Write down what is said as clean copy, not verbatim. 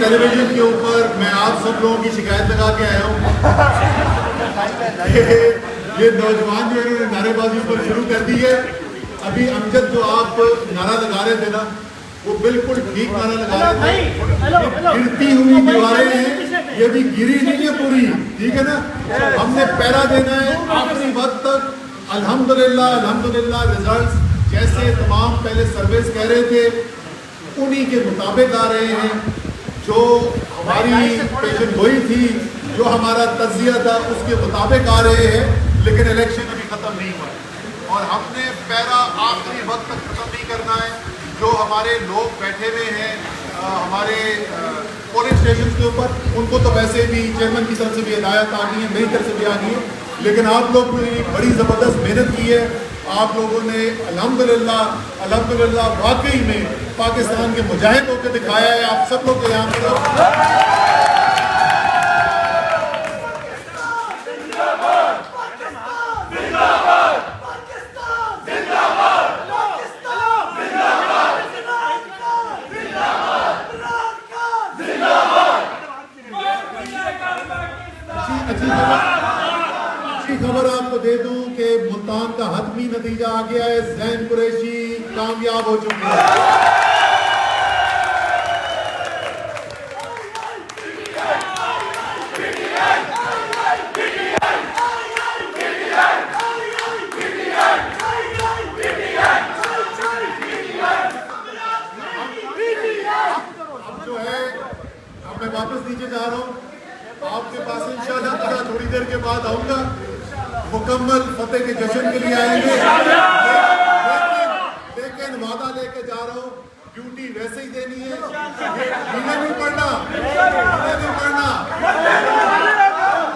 Television के ऊपर मैं आप सब लोगों की शिकायत लगा के आया हूँ। ये नौजवान जो इन्होंने नारेबाजी पर शुरू कर दी है। अभी अमजद जो आप नारा लगा रहे थे ना, वो बिल्कुल ठीक नारा लगा रहे थे। गिरती हुई दीवारें हैं, ये भी गिरी नहीं है पूरी, ठीक है ना। हमने पहरा देना है आखिरी वक्त तक। अल्हम्दुलिल्लाह अल्हम्दुलिल्लाह रिजल्ट्स जैसे तमाम पहले सर्वेस कह रहे थे उन्हीं के मुताबिक आ रहे हैं। जो हमारी पेशन गोई थी, जो हमारा तज्जिया था, उसके मुताबिक आ रहे हैं। लेकिन इलेक्शन अभी ख़त्म नहीं हुआ है और हमने पैरा आखिरी वक्त तक ख़त्म नहीं करना है। जो हमारे लोग बैठे हुए हैं हमारे पोलिंग स्टेशन के ऊपर, उनको तो वैसे भी चेयरमैन की तरफ से भी हिदायत आ गई है, मेरी तरफ से भी आ गई है। लेकिन आप लोग ने एक बड़ी ज़बरदस्त मेहनत की है। आप लोगों ने अल्हम्दुलिल्लाह अल्हम्दुलिल्लाह वाकई में पाकिस्तान के मुजाहिद होकर दिखाया है। आप सब लोग यहाँ पर अच्छी खबर आपको दे दूं कि मुल्तान का हतमी नतीजा आ गया है। ज़ैन कुरैशी कामयाब हो चुके हैं। अब जो है, अब मैं वापस नीचे जा रहा हूँ। आपके पास इंशाअल्लाह थोड़ी देर के बाद आऊंगा। मुकम्मल फतेह के जश्न के लिए आएंगे। लेकिन वादा लेके जा रहा हूँ, ड्यूटी वैसे ही देनी है। ये नहीं पढ़